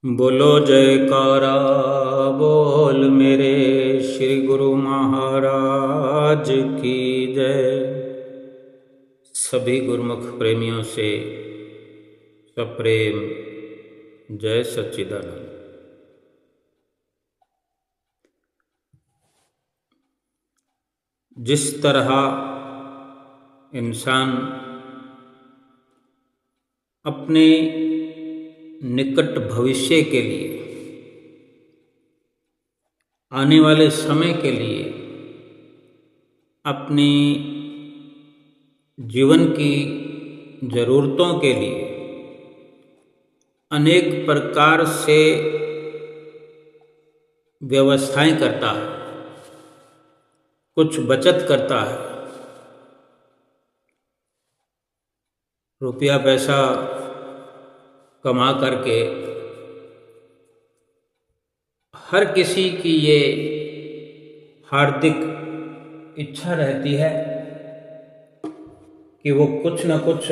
बोलो जयकारा बोल मेरे श्री गुरु महाराज की जय। सभी गुरुमुख प्रेमियों से सप्रेम जय सच्चिदानंद। जिस तरह इंसान अपने निकट भविष्य के लिए, आने वाले समय के लिए, अपनी जीवन की ज़रूरतों के लिए अनेक प्रकार से व्यवस्थाएं करता है, कुछ बचत करता है, रुपया पैसा कमा करके हर किसी की ये हार्दिक इच्छा रहती है कि वो कुछ न कुछ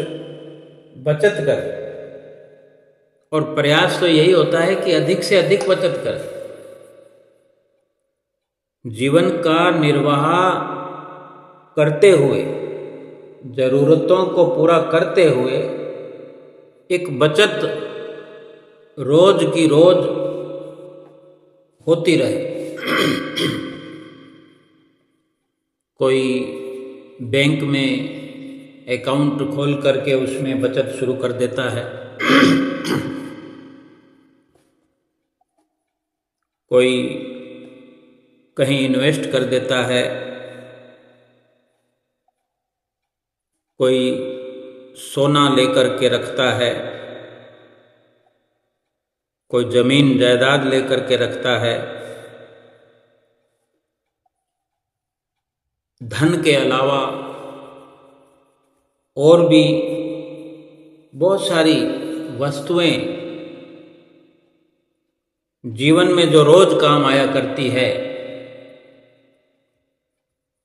बचत करे, और प्रयास तो यही होता है कि अधिक से अधिक बचत करे। जीवन का निर्वाह करते हुए, जरूरतों को पूरा करते हुए एक बचत रोज की रोज होती रहे। कोई बैंक में अकाउंट खोल करके उसमें बचत शुरू कर देता है, कोई कहीं इन्वेस्ट कर देता है, कोई सोना लेकर के रखता है, कोई जमीन जायदाद लेकर के रखता है। धन के अलावा और भी बहुत सारी वस्तुएं जीवन में जो रोज काम आया करती है,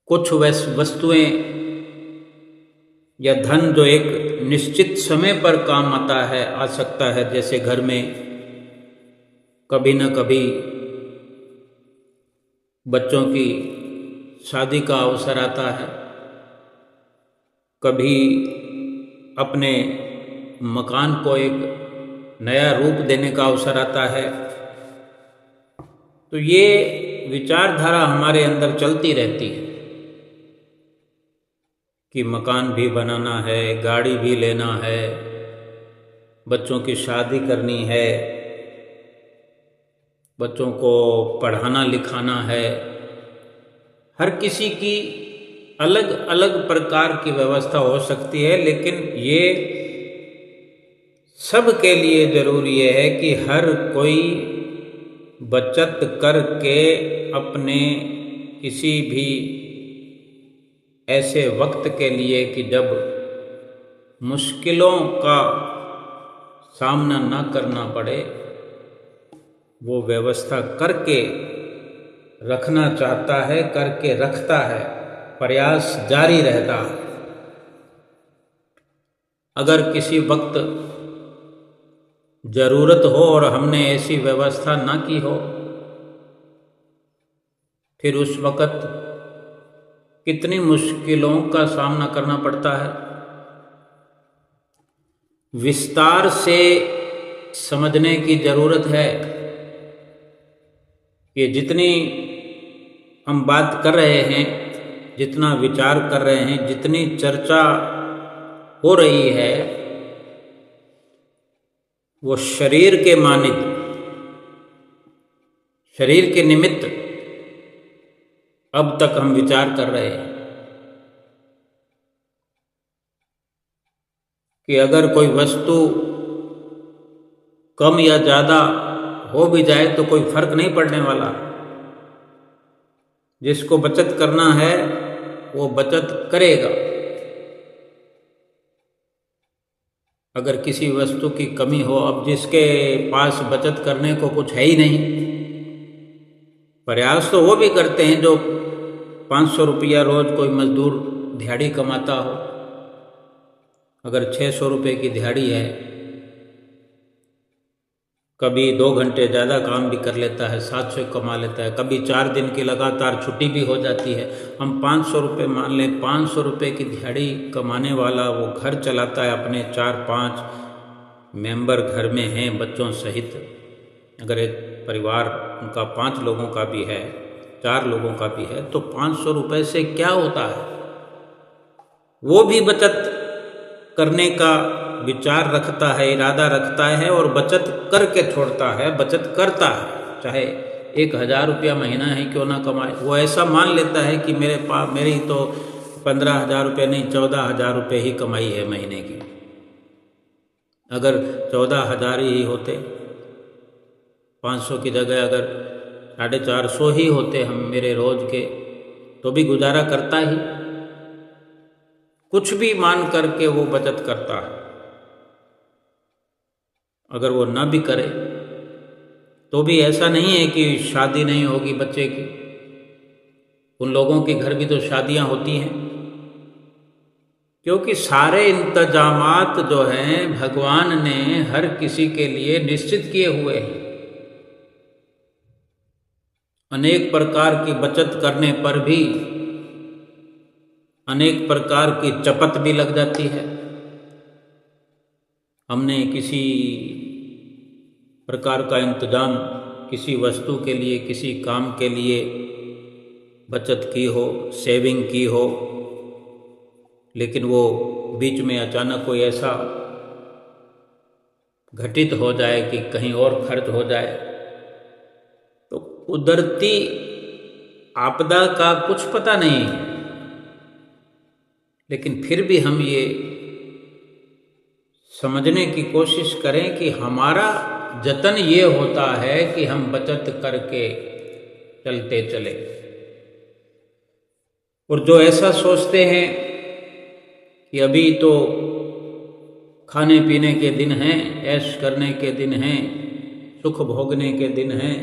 कुछ वस्तुएं या धन जो एक निश्चित समय पर काम आता है, आ सकता है। जैसे घर में कभी न कभी बच्चों की शादी का अवसर आता है, कभी अपने मकान को एक नया रूप देने का अवसर आता है। तो ये विचारधारा हमारे अंदर चलती रहती है कि मकान भी बनाना है, गाड़ी भी लेना है, बच्चों की शादी करनी है, बच्चों को पढ़ाना लिखाना है। हर किसी की अलग अलग प्रकार की व्यवस्था हो सकती है, लेकिन ये सब के लिए जरूरी है कि हर कोई बचत करके अपने किसी भी ऐसे वक्त के लिए कि जब मुश्किलों का सामना न करना पड़े, वो व्यवस्था करके रखना चाहता है, करके रखता है, प्रयास जारी रहता है। अगर किसी वक्त जरूरत हो और हमने ऐसी व्यवस्था ना की हो, फिर उस वक्त कितनी मुश्किलों का सामना करना पड़ता है। विस्तार से समझने की जरूरत है कि जितनी हम बात कर रहे हैं, जितना विचार कर रहे हैं, जितनी चर्चा हो रही है, वो शरीर के मानित, शरीर के निमित्त अब तक हम विचार कर रहे हैं कि अगर कोई वस्तु कम या ज़्यादा हो भी जाए तो कोई फर्क नहीं पड़ने वाला। जिसको बचत करना है वो बचत करेगा। अगर किसी वस्तु की कमी हो, अब जिसके पास बचत करने को कुछ है ही नहीं, प्रयास तो वो भी करते हैं जो 500 रुपया रोज कोई मजदूर दिहाड़ी कमाता हो। अगर 600 रुपये की दिहाड़ी है, कभी 2 घंटे ज़्यादा काम भी कर लेता है, 700 कमा लेता है, कभी 4 दिन की लगातार छुट्टी भी हो जाती है। हम 500 रुपये मान लें, 500 रुपये की दिहाड़ी कमाने वाला वो घर चलाता है, अपने 4-5 मेंबर घर में हैं बच्चों सहित। अगर एक परिवार उनका 5 लोगों का भी है, 4 लोगों का भी है, तो 500 रुपये से क्या होता है? वो भी बचत करने का विचार रखता है, इरादा रखता है और बचत करके छोड़ता है, बचत करता है, चाहे 1000 रुपया महीना ही क्यों ना कमाए। वो ऐसा मान लेता है कि मेरी तो 15,000 रुपये नहीं, 14,000 रुपये ही कमाई है महीने की। अगर 14,000 ही होते, 500 की जगह अगर 450 ही होते हम मेरे रोज के, तो भी गुजारा करता ही। कुछ भी मान करके वो बचत करता है। अगर वो ना भी करे तो भी ऐसा नहीं है कि शादी नहीं होगी बच्चे की। उन लोगों के घर भी तो शादियां होती हैं, क्योंकि सारे इंतजामात जो हैं भगवान ने हर किसी के लिए निश्चित किए हुए हैं। अनेक प्रकार की बचत करने पर भी अनेक प्रकार की चपत भी लग जाती है। हमने किसी प्रकार का इंतजाम किसी वस्तु के लिए, किसी काम के लिए बचत की हो, सेविंग की हो, लेकिन वो बीच में अचानक कोई ऐसा घटित हो जाए कि कहीं और खर्च हो जाए, तो कुदरती आपदा का कुछ पता नहीं है। लेकिन फिर भी हम ये समझने की कोशिश करें कि हमारा जतन ये होता है कि हम बचत करके चलते चले। और जो ऐसा सोचते हैं कि अभी तो खाने पीने के दिन हैं, ऐश करने के दिन हैं, सुख भोगने के दिन हैं,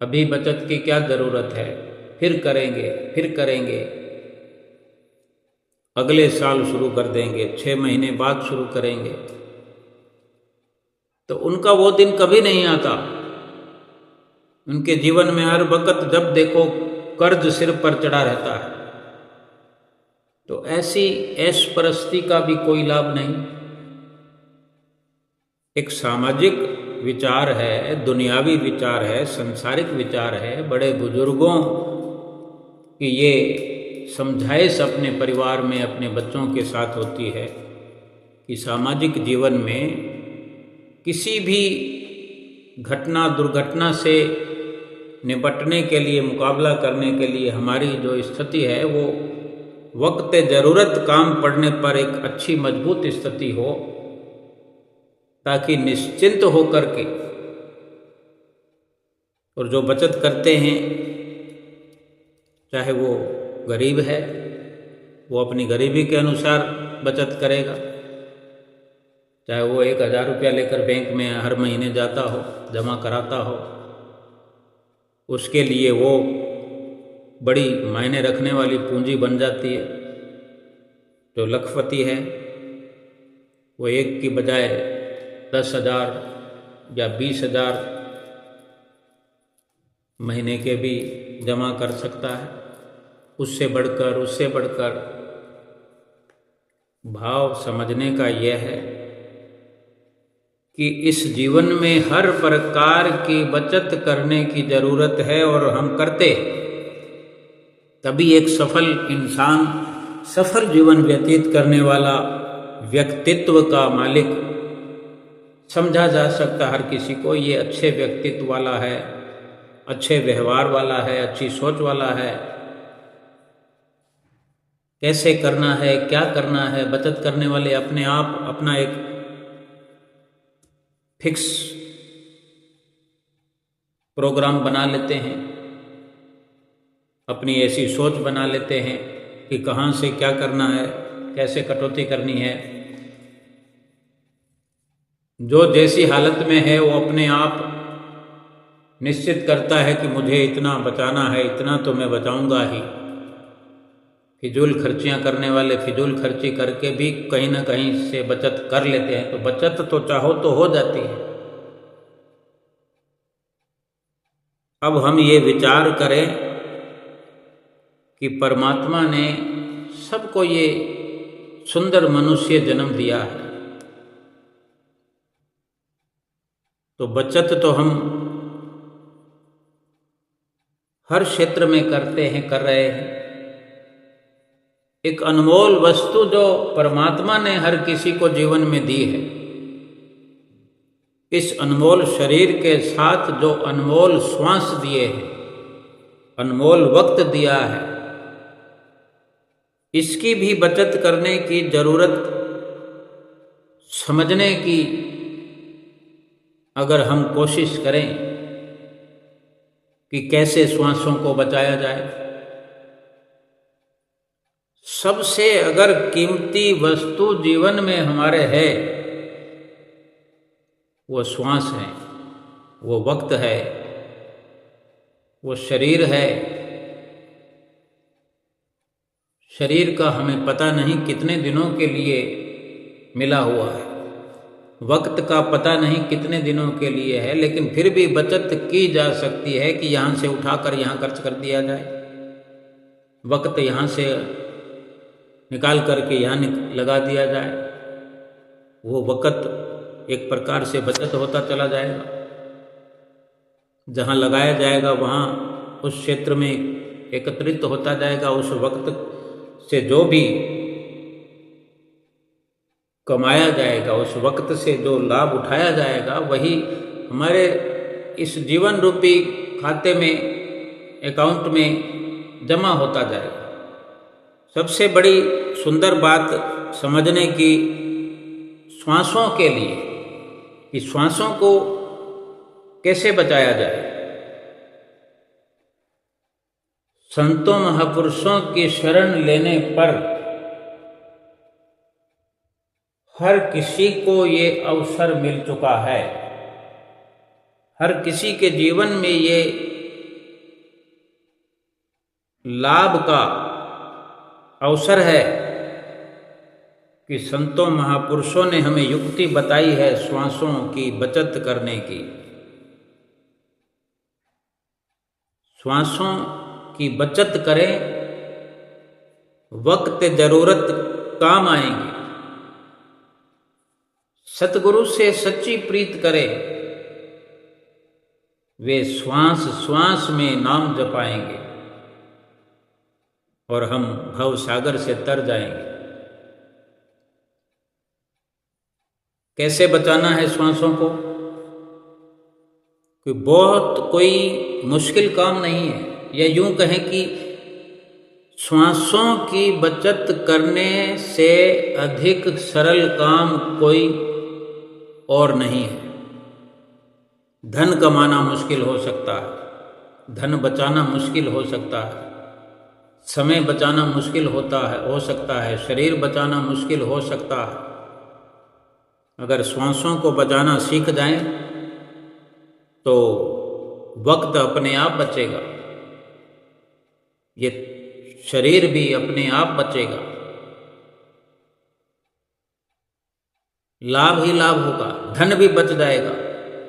अभी बचत की क्या ज़रूरत है, फिर करेंगे, अगले साल शुरू कर देंगे, 6 महीने बाद शुरू करेंगे, तो उनका वो दिन कभी नहीं आता। उनके जीवन में हर वक्त जब देखो कर्ज सिर पर चढ़ा रहता है। तो ऐसी ऐश परस्ती का भी कोई लाभ नहीं। एक सामाजिक विचार है, दुनियावी विचार है, संसारिक विचार है। बड़े बुजुर्गों की ये समझाइश अपने परिवार में अपने बच्चों के साथ होती है कि सामाजिक जीवन में किसी भी घटना दुर्घटना से निपटने के लिए, मुकाबला करने के लिए हमारी जो स्थिति है वो वक्त ज़रूरत काम पड़ने पर एक अच्छी मजबूत स्थिति हो, ताकि निश्चिंत होकर के, और जो बचत करते हैं चाहे वो गरीब है, वो अपनी गरीबी के अनुसार बचत करेगा, चाहे वो 1000 रुपया लेकर बैंक में हर महीने जाता हो, जमा कराता हो, उसके लिए वो बड़ी मायने रखने वाली पूंजी बन जाती है। जो लखपति है वो एक की बजाय 10,000 या 20,000 महीने के भी जमा कर सकता है। उससे बढ़कर भाव समझने का यह है कि इस जीवन में हर प्रकार की बचत करने की ज़रूरत है, और हम करते तभी एक सफल इंसान, सफल जीवन व्यतीत करने वाला व्यक्तित्व का मालिक समझा जा सकता। हर किसी को ये अच्छे व्यक्तित्व वाला है, अच्छे व्यवहार वाला है, अच्छी सोच वाला है, कैसे करना है, क्या करना है। बचत करने वाले अपने आप अपना एक फिक्स प्रोग्राम बना लेते हैं, अपनी ऐसी सोच बना लेते हैं कि कहाँ से क्या करना है, कैसे कटौती करनी है। जो जैसी हालत में है वो अपने आप निश्चित करता है कि मुझे इतना बचाना है, इतना तो मैं बचाऊंगा ही। फिजूल खर्चियाँ करने वाले फिजूल खर्ची करके भी कहीं ना कहीं से बचत कर लेते हैं, तो बचत तो चाहो तो हो जाती है। अब हम ये विचार करें कि परमात्मा ने सबको ये सुंदर मनुष्य जन्म दिया है, तो बचत तो हम हर क्षेत्र में करते हैं, कर रहे हैं। एक अनमोल वस्तु जो परमात्मा ने हर किसी को जीवन में दी है, इस अनमोल शरीर के साथ जो अनमोल श्वास दिए हैं, अनमोल वक्त दिया है, इसकी भी बचत करने की जरूरत समझने की अगर हम कोशिश करें कि कैसे श्वासों को बचाया जाए। सबसे अगर कीमती वस्तु जीवन में हमारे है वो श्वास है, वो वक्त है, वो शरीर है। शरीर का हमें पता नहीं कितने दिनों के लिए मिला हुआ है, वक्त का पता नहीं कितने दिनों के लिए है, लेकिन फिर भी बचत की जा सकती है कि यहाँ से उठाकर यहाँ खर्च कर दिया जाए, वक्त यहाँ से निकाल करके यहाँ लगा दिया जाए। वो वक्त एक प्रकार से बचत होता चला जाएगा। जहाँ लगाया जाएगा वहाँ उस क्षेत्र में एकत्रित होता जाएगा। उस वक्त से जो भी कमाया जाएगा, उस वक्त से जो लाभ उठाया जाएगा, वही हमारे इस जीवन रूपी खाते में, अकाउंट में जमा होता जाएगा। सबसे बड़ी सुंदर बात समझने की श्वासों के लिए कि श्वासों को कैसे बचाया जाए। संतों महापुरुषों की शरण लेने पर हर किसी को ये अवसर मिल चुका है। हर किसी के जीवन में ये लाभ का अवसर है कि संतों महापुरुषों ने हमें युक्ति बताई है श्वासों की बचत करने की। श्वासों की बचत करें, वक्त जरूरत काम आएंगे। सतगुरु से सच्ची प्रीत करें, वे श्वास श्वास में नाम जपाएंगे और हम भव सागर से तर जाएंगे। कैसे बचाना है श्वासों को? कि बहुत कोई मुश्किल काम नहीं है, या यूं कहें कि श्वासों की बचत करने से अधिक सरल काम कोई और नहीं है। धन कमाना मुश्किल हो सकता है, धन बचाना मुश्किल हो सकता है, समय बचाना मुश्किल हो सकता है, शरीर बचाना मुश्किल हो सकता है। अगर श्वासों को बचाना सीख जाएं तो वक्त अपने आप बचेगा, ये शरीर भी अपने आप बचेगा, लाभ ही लाभ होगा, धन भी बच जाएगा।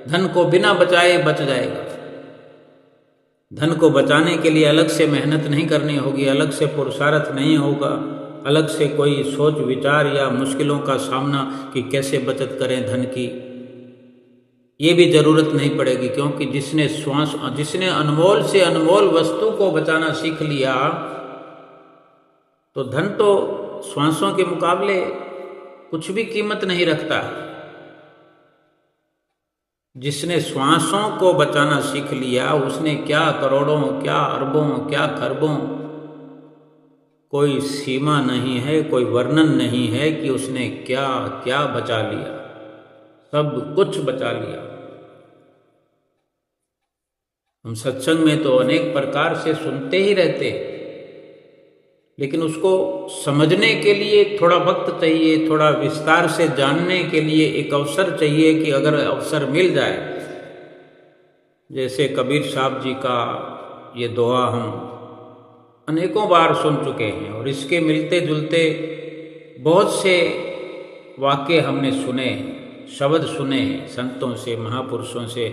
धन को बिना बचाए बच जाएगा। धन को बचाने के लिए अलग से मेहनत नहीं करनी होगी, अलग से पुरुषार्थ नहीं होगा, अलग से कोई सोच विचार या मुश्किलों का सामना कि कैसे बचत करें धन की, ये भी जरूरत नहीं पड़ेगी। क्योंकि जिसने अनमोल से अनमोल वस्तु को बचाना सीख लिया, तो धन तो श्वासों के मुकाबले कुछ भी कीमत नहीं रखता। जिसने श्वासों को बचाना सीख लिया, उसने क्या करोड़ों, क्या अरबों, क्या खरबों, कोई सीमा नहीं है, कोई वर्णन नहीं है कि उसने क्या क्या बचा लिया। सब कुछ बचा लिया। हम सत्संग में तो अनेक प्रकार से सुनते ही रहते, लेकिन उसको समझने के लिए थोड़ा वक्त चाहिए, थोड़ा विस्तार से जानने के लिए एक अवसर चाहिए कि अगर अवसर मिल जाए, जैसे कबीर साहब जी का ये दोहा हम अनेकों बार सुन चुके हैं और इसके मिलते जुलते बहुत से वाक्य हमने सुने हैं, शब्द सुने हैं संतों से, महापुरुषों से,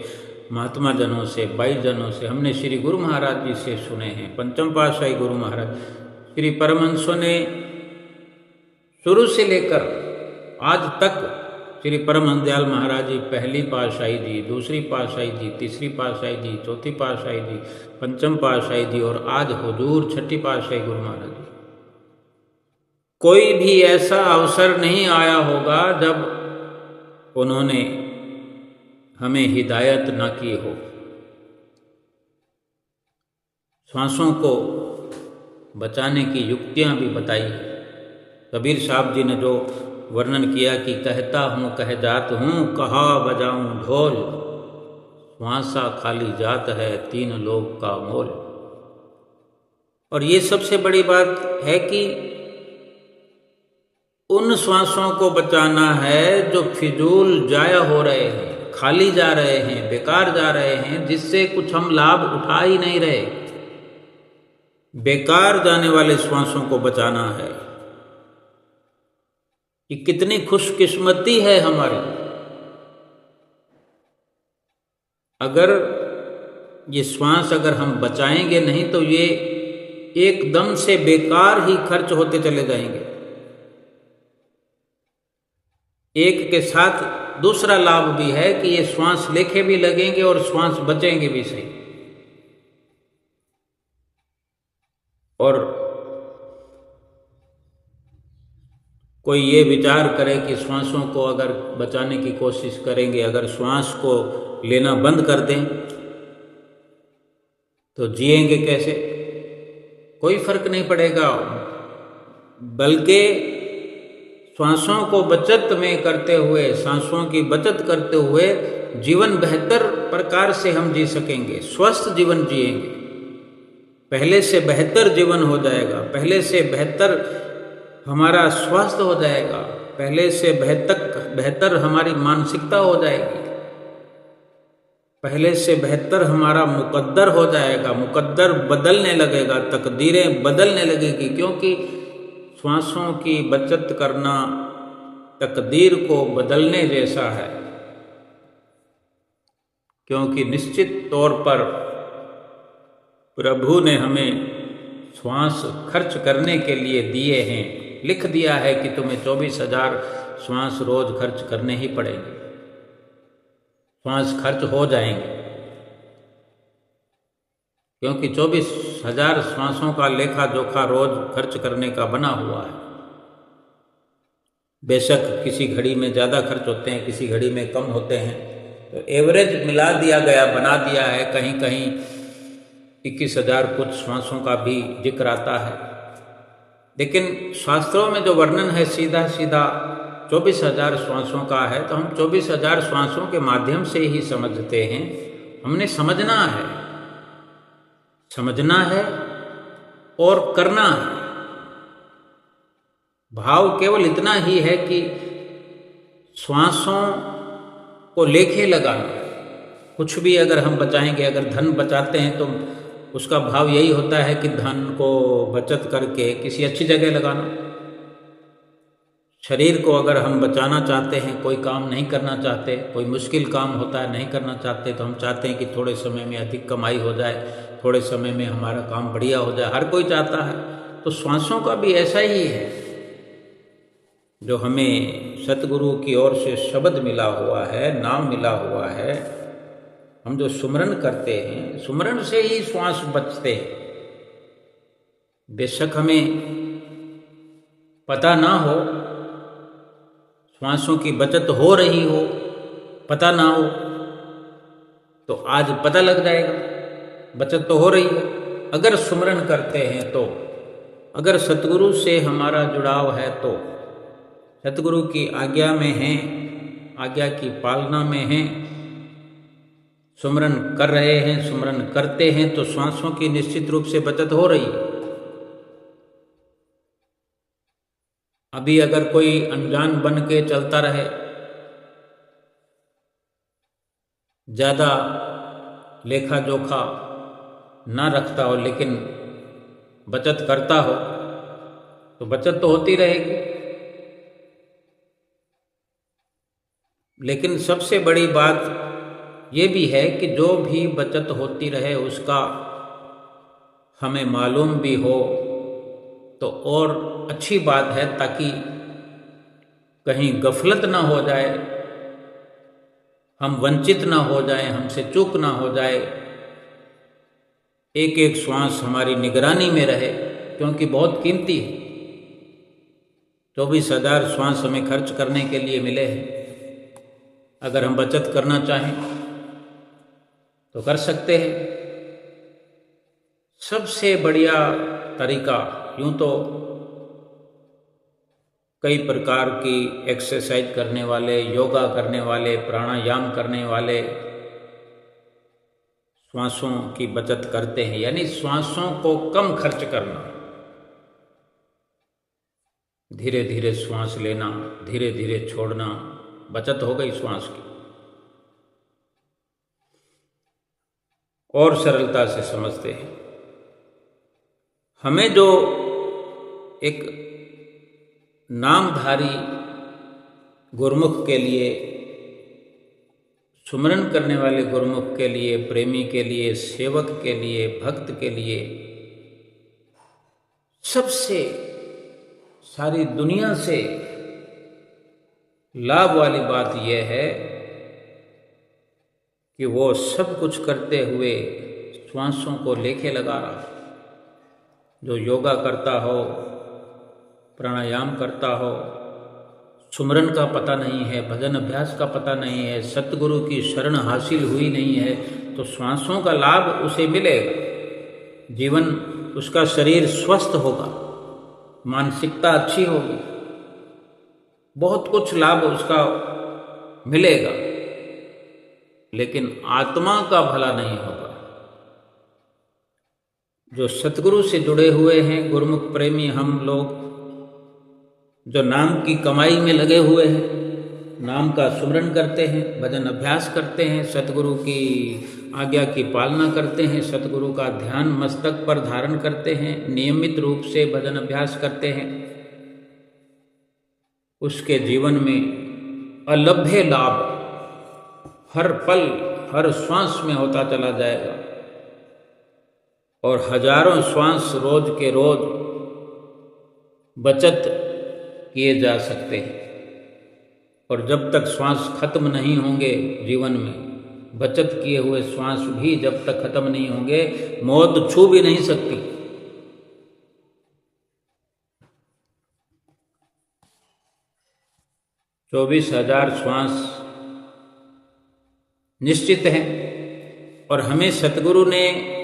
महात्मा जनों से, 22 जनों से, हमने श्री गुरु महाराज जी से सुने हैं। पंचम पातशाही गुरु महाराज, श्री परमहंसों ने शुरू से लेकर आज तक श्री परमहंस दयाल महाराज जी, पहली पातशाही जी, दूसरी पातशाही जी, तीसरी पातशाही जी, चौथी पातशाही जी, पंचम पातशाही जी और आज हुजूर छठी पातशाही गुरु महाराज जी, कोई भी ऐसा अवसर नहीं आया होगा जब उन्होंने हमें हिदायत ना की हो। श्वासों को बचाने की युक्तियां भी बताई है। कबीर साहब जी ने जो वर्णन किया कि कहता हूँ कह जात हूँ, कहा बजाऊं ढोल, श्वासा खाली जात है, 3 लोग का मोल। और ये सबसे बड़ी बात है कि उन श्वासों को बचाना है जो फिजूल जाया हो रहे हैं, खाली जा रहे हैं, बेकार जा रहे हैं, जिससे कुछ हम लाभ उठा ही नहीं रहे। बेकार जाने वाले श्वासों को बचाना है। ये कितनी खुशकिस्मती है हमारी। अगर ये श्वास अगर हम बचाएंगे नहीं तो ये एकदम से बेकार ही खर्च होते चले जाएंगे। एक के साथ दूसरा लाभ भी है कि ये श्वास लेखे भी लगेंगे और श्वास बचेंगे भी सही। और कोई ये विचार करे कि श्वासों को अगर बचाने की कोशिश करेंगे, अगर श्वास को लेना बंद कर दें तो जिएंगे कैसे? कोई फर्क नहीं पड़ेगा। बल्कि श्वासों को बचत में करते हुए, सांसों की बचत करते हुए जीवन बेहतर प्रकार से हम जी सकेंगे, स्वस्थ जीवन जिएंगे। पहले से बेहतर जीवन हो जाएगा, पहले से बेहतर हमारा स्वास्थ्य हो जाएगा, पहले से बेहतर हमारी मानसिकता हो जाएगी, पहले से बेहतर हमारा मुकद्दर हो जाएगा, मुकद्दर बदलने लगेगा, तकदीरें बदलने लगेगी। क्योंकि श्वासों की बचत करना तकदीर को बदलने जैसा है। क्योंकि निश्चित तौर पर प्रभु ने हमें श्वास खर्च करने के लिए दिए हैं, लिख दिया है कि तुम्हें 24,000 श्वास रोज खर्च करने ही पड़ेंगे, श्वास खर्च हो जाएंगे। क्योंकि 24,000 श्वासों का लेखा जोखा रोज खर्च करने का बना हुआ है। बेशक किसी घड़ी में ज़्यादा खर्च होते हैं, किसी घड़ी में कम होते हैं, तो एवरेज मिला दिया गया, बना दिया है। कहीं कहीं 21,000 कुछ श्वासों का भी जिक्र आता है। लेकिन शास्त्रों में जो वर्णन है सीधा सीधा 24,000 श्वासों का है। तो हम 24,000 श्वासों के माध्यम से ही समझते हैं। हमने समझना है और करना है। भाव केवल इतना ही है कि श्वासों को लेखे लगाना। कुछ भी अगर हम बचाएंगे, अगर धन बचाते हैं तो उसका भाव यही होता है कि धन को बचत करके किसी अच्छी जगह लगाना। शरीर को अगर हम बचाना चाहते हैं, कोई काम नहीं करना चाहते, कोई मुश्किल काम होता है नहीं करना चाहते, तो हम चाहते हैं कि थोड़े समय में अधिक कमाई हो जाए, थोड़े समय में हमारा काम बढ़िया हो जाए, हर कोई चाहता है। तो श्वासों का भी ऐसा ही है। जो हमें सतगुरु की ओर से शब्द मिला हुआ है, नाम मिला हुआ है, हम जो सुमरन करते हैं, सुमरन से ही श्वास बचते हैं। बेशक हमें पता ना हो, श्वासों की बचत हो रही हो, पता ना हो, तो आज पता लग जाएगा बचत तो हो रही है। अगर सुमरन करते हैं तो, अगर सतगुरु से हमारा जुड़ाव है तो, सतगुरु की आज्ञा में हैं, आज्ञा की पालना में हैं, सुमरन कर रहे हैं, सुमरन करते हैं, तो श्वासों की निश्चित रूप से बचत हो रही है। अभी अगर कोई अनजान बन के चलता रहे, ज़्यादा लेखा जोखा ना रखता हो, लेकिन बचत करता हो, तो बचत तो होती रहेगी। लेकिन सबसे बड़ी बात ये भी है कि जो भी बचत होती रहे उसका हमें मालूम भी हो तो और अच्छी बात है, ताकि कहीं गफलत ना हो जाए, हम वंचित ना हो जाएं, हमसे चूक ना हो जाए, एक एक श्वास हमारी निगरानी में रहे, क्योंकि बहुत कीमती है। 24,000 श्वास हमें खर्च करने के लिए मिले हैं। अगर हम बचत करना चाहें तो कर सकते हैं। सबसे बढ़िया तरीका, यूं तो कई प्रकार की एक्सरसाइज करने वाले, योगा करने वाले, प्राणायाम करने वाले श्वासों की बचत करते हैं, यानी श्वासों को कम खर्च करना, धीरे धीरे श्वास लेना, धीरे धीरे छोड़ना, बचत हो गई श्वास की। और सरलता से समझते हैं, हमें जो एक नामधारी गुरुमुख के लिए, सुमरन करने वाले गुरुमुख के लिए, प्रेमी के लिए, सेवक के लिए, भक्त के लिए सबसे सारी दुनिया से लाभ वाली बात यह है कि वो सब कुछ करते हुए श्वासों को लेके लगा रहा है। जो योगा करता हो, प्राणायाम करता हो, सुमरन का पता नहीं है, भजन अभ्यास का पता नहीं है, सतगुरु की शरण हासिल हुई नहीं है, तो श्वासों का लाभ उसे मिलेगा। जीवन, उसका शरीर स्वस्थ होगा, मानसिकता अच्छी होगी, बहुत कुछ लाभ उसका मिलेगा, लेकिन आत्मा का भला नहीं होगा। जो सतगुरु से जुड़े हुए हैं, गुरुमुख प्रेमी हम लोग, जो नाम की कमाई में लगे हुए हैं, नाम का सुमरन करते हैं, भजन अभ्यास करते हैं, सतगुरु की आज्ञा की पालना करते हैं, सतगुरु का ध्यान मस्तक पर धारण करते हैं, नियमित रूप से भजन अभ्यास करते हैं, उसके जीवन में अलभ्य लाभ हर पल, हर श्वास में होता चला जाएगा, और हजारों श्वास रोज के रोज बचत किए जा सकते हैं। और जब तक श्वास खत्म नहीं होंगे जीवन में, बचत किए हुए श्वास भी जब तक खत्म नहीं होंगे, मौत छू भी नहीं सकती। चौबीस 24,000 श्वास निश्चित है, और हमें सतगुरु ने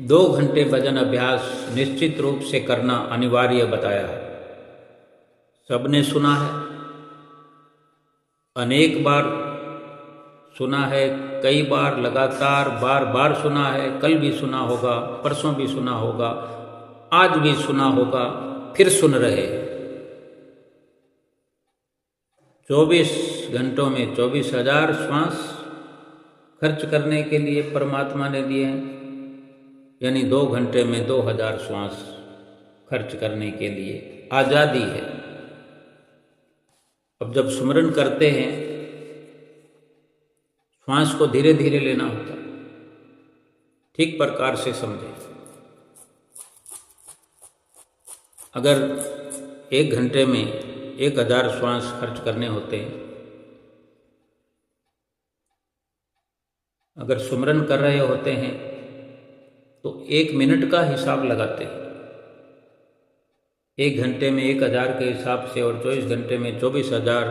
2 घंटे भजन अभ्यास निश्चित रूप से करना अनिवार्य बताया है। सबने सुना है, अनेक बार सुना है, कई बार लगातार बार बार सुना है, कल भी सुना होगा, परसों भी सुना होगा, आज भी सुना होगा, फिर सुन रहे हैं। 24 घंटों में 24,000 श्वास खर्च करने के लिए परमात्मा ने दिए हैं, यानी 2 घंटे में 2,000 श्वास खर्च करने के लिए आज़ादी है। अब जब सुमरन करते हैं, श्वास को धीरे धीरे लेना होता है, ठीक प्रकार से समझें। अगर 1 घंटे में 1,000 श्वास खर्च करने होते हैं, अगर सुमरन कर रहे होते हैं तो 1 मिनट का हिसाब लगाते हैं। 1 घंटे में 1,000 के हिसाब से और 24 घंटे में 24,000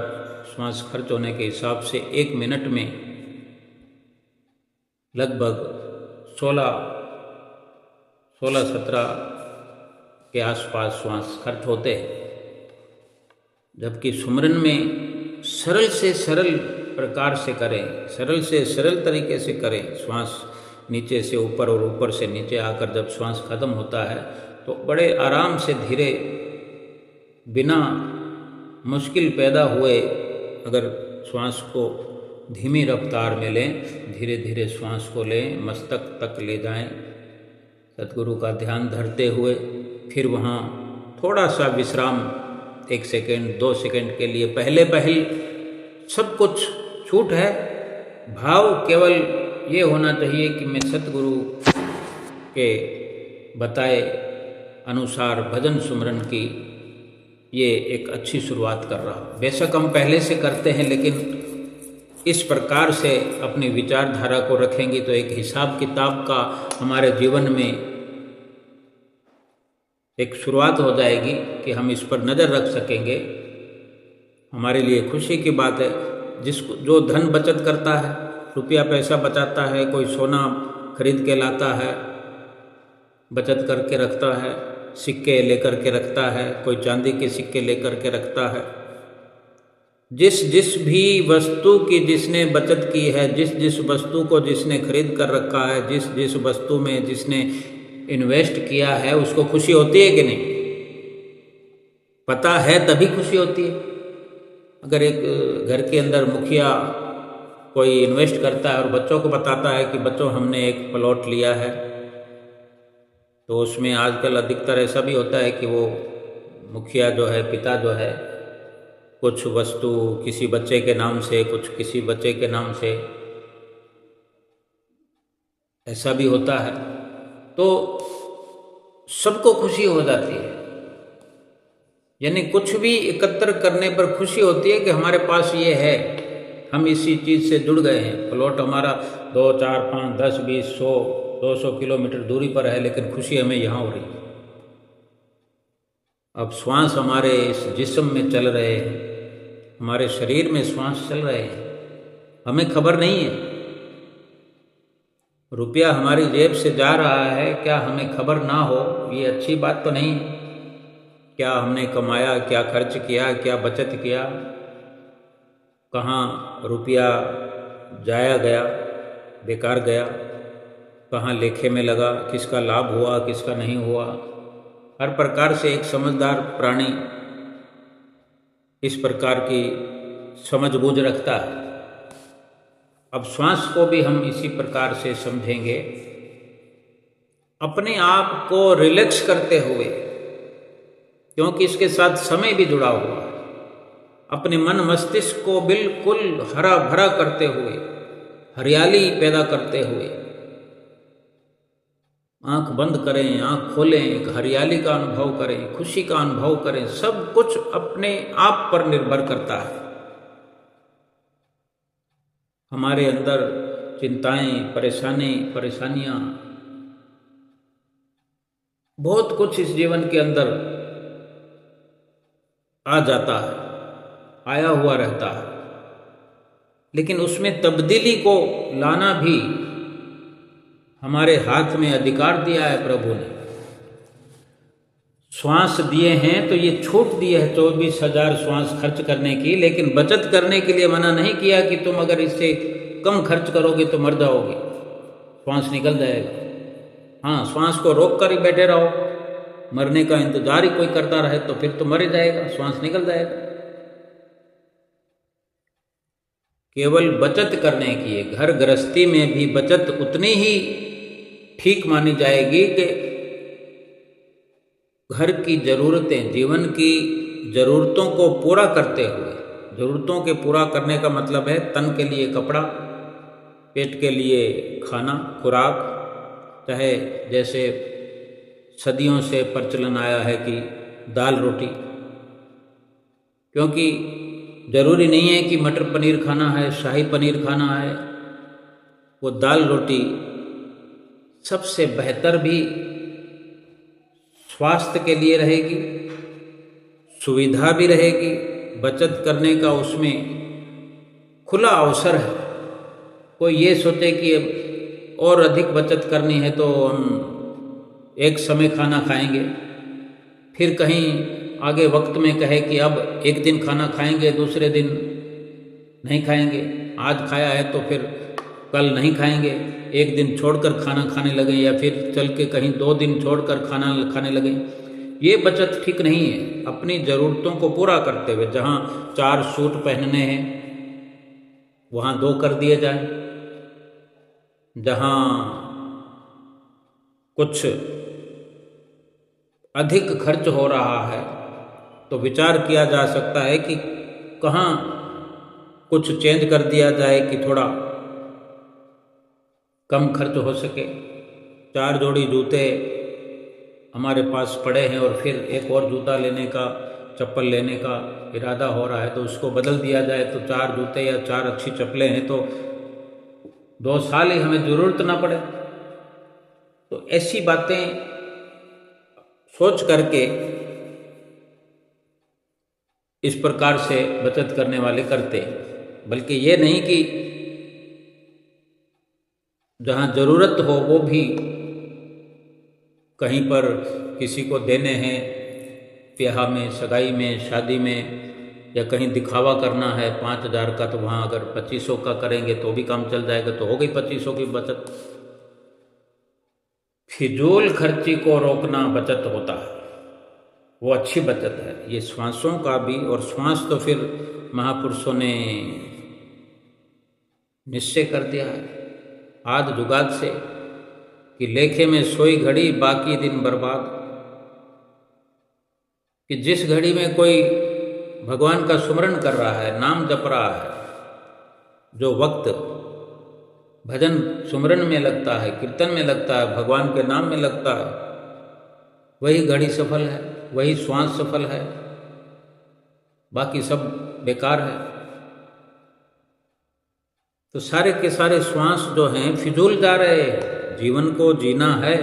श्वास खर्च होने के हिसाब से 1 मिनट में लगभग 16-17 के आसपास श्वास खर्च होते हैं। जबकि सुमरन में सरल से सरल प्रकार से करें, सरल से सरल तरीके से करें, श्वास नीचे से ऊपर और ऊपर से नीचे आकर जब श्वास खत्म होता है तो बड़े आराम से धीरे, बिना मुश्किल पैदा हुए, अगर श्वास को धीमी रफ्तार में लें, धीरे धीरे श्वास को लें, मस्तक तक ले जाएं, सतगुरु का ध्यान धरते हुए, फिर वहाँ थोड़ा सा विश्राम, 1 सेकेंड 2 सेकेंड के लिए, पहले सब कुछ छूट है, भाव केवल ये होना चाहिए कि मैं सतगुरु के बताए अनुसार भजन सुमरन की ये एक अच्छी शुरुआत कर रहा हूँ। बेशक हम पहले से करते हैं, लेकिन इस प्रकार से अपनी विचारधारा को रखेंगे तो एक हिसाब किताब का हमारे जीवन में एक शुरुआत हो जाएगी कि हम इस पर नज़र रख सकेंगे। हमारे लिए खुशी की बात है जिसको जो धन बचत करता है, रुपया पैसा बचाता है, कोई सोना खरीद के लाता है, बचत करके रखता है, सिक्के लेकर के रखता है, कोई चांदी के सिक्के लेकर के रखता है। जिस जिस भी वस्तु की जिसने बचत की है, जिस जिस वस्तु को जिसने खरीद कर रखा है, जिस जिस वस्तु में जिसने इन्वेस्ट किया है, उसको खुशी होती है कि नहीं? पता है तभी खुशी होती है। अगर एक घर के अंदर मुखिया कोई इन्वेस्ट करता है और बच्चों को बताता है कि बच्चों हमने एक प्लॉट लिया है, तो उसमें आजकल अधिकतर ऐसा भी होता है कि वो मुखिया जो है, पिता जो है, कुछ वस्तु किसी बच्चे के नाम से, कुछ किसी बच्चे के नाम से, ऐसा भी होता है। तो सबको खुशी हो जाती है, यानी कुछ भी एकत्र करने पर खुशी होती है कि हमारे पास ये है, हम इसी चीज़ से जुड़ गए हैं। प्लॉट हमारा 2, 4, 5, 10, 20, 100, 200 किलोमीटर दूरी पर है, लेकिन खुशी हमें यहाँ हो रही है। अब श्वास हमारे इस जिस्म में चल रहे हैं, हमारे शरीर में श्वास चल रहे हैं, हमें खबर नहीं है। रुपया हमारी जेब से जा रहा है, क्या हमें खबर ना हो ये अच्छी बात तो नहीं। क्या हमने कमाया, क्या खर्च किया, क्या बचत किया, कहाँ रुपया जाया गया, बेकार गया, कहाँ लेखे में लगा, किसका लाभ हुआ, किसका नहीं हुआ। हर प्रकार से एक समझदार प्राणी इस प्रकार की समझ बूझ रखता है। अब श्वास को भी हम इसी प्रकार से समझेंगे, अपने आप को रिलैक्स करते हुए, क्योंकि इसके साथ समय भी जुड़ा हुआ है। अपने मन मस्तिष्क को बिल्कुल हरा भरा करते हुए, हरियाली पैदा करते हुए, आंख बंद करें, आंख खोलें, एक हरियाली का अनुभव करें, खुशी का अनुभव करें। सब कुछ अपने आप पर निर्भर करता है। हमारे अंदर चिंताएं, परेशानियां, बहुत कुछ इस जीवन के अंदर आ जाता है, आया हुआ रहता है, लेकिन उसमें तब्दीली को लाना भी हमारे हाथ में अधिकार दिया है प्रभु ने। श्वास दिए हैं तो ये छूट दी है 24,000 श्वास खर्च करने की, लेकिन बचत करने के लिए मना नहीं किया कि तुम अगर इससे कम खर्च करोगे तो मर जाओगे, श्वास निकल जाएगा। हाँ, श्वास को रोक कर ही बैठे रहो, मरने का इंतजार ही कोई करता रहे तो फिर तो मर जाएगा, श्वास निकल जाएगा। केवल बचत करने की, घर गृहस्थी में भी बचत उतनी ही ठीक मानी जाएगी कि घर की ज़रूरतें, जीवन की ज़रूरतों को पूरा करते हुए, ज़रूरतों के पूरा करने का मतलब है तन के लिए कपड़ा, पेट के लिए खाना, खुराक, चाहे जैसे सदियों से प्रचलन आया है कि दाल रोटी, क्योंकि ज़रूरी नहीं है कि मटर पनीर खाना है, शाही पनीर खाना है। वो दाल रोटी सबसे बेहतर भी स्वास्थ्य के लिए रहेगी, सुविधा भी रहेगी, बचत करने का उसमें खुला अवसर है। कोई ये सोचे कि अब और अधिक बचत करनी है तो हम एक समय खाना खाएंगे, फिर कहीं आगे वक्त में कहे कि अब एक दिन खाना खाएंगे, दूसरे दिन नहीं खाएंगे, आज खाया है तो फिर कल नहीं खाएंगे, एक दिन छोड़कर खाना खाने लगे, या फिर चल के कहीं 2 दिन छोड़कर खाना खाने लगे। ये बचत ठीक नहीं है। अपनी ज़रूरतों को पूरा करते हुए, जहाँ 4 सूट पहनने हैं वहाँ 2 कर दिए जाएं, जहाँ कुछ अधिक खर्च हो रहा है तो विचार किया जा सकता है कि कहाँ कुछ चेंज कर दिया जाए कि थोड़ा कम खर्च हो सके। 4 जोड़ी जूते हमारे पास पड़े हैं और फिर एक और जूता लेने का, चप्पल लेने का इरादा हो रहा है तो उसको बदल दिया जाए, तो 4 जूते या 4 अच्छी चप्पलें हैं तो 2 साल ही हमें ज़रूरत ना पड़े। तो ऐसी बातें सोच करके इस प्रकार से बचत करने वाले करते, बल्कि ये नहीं कि जहाँ ज़रूरत हो वो भी कहीं पर किसी को देने हैं, ब्याह में, सगाई में, शादी में, या कहीं दिखावा करना है 5,000 का, तो वहाँ अगर 2500 का करेंगे तो भी काम चल जाएगा, तो हो गई 2500 की बचत। फिजूल खर्ची को रोकना बचत होता है, वो अच्छी बचत है। ये श्वासों का भी, और श्वास तो फिर महापुरुषों ने निश्चय कर दिया है आद जुगाद से कि लेखे में सोई घड़ी बाकी दिन बर्बाद, कि जिस घड़ी में कोई भगवान का सुमरण कर रहा है, नाम जप रहा है, जो वक्त भजन सुमरण में लगता है, कीर्तन में लगता है, भगवान के नाम में लगता है, वही घड़ी सफल है, वही श्वास सफल है, बाकी सब बेकार है। तो सारे के सारे श्वास जो हैं फिजूल जा रहे हैं। जीवन को जीना है,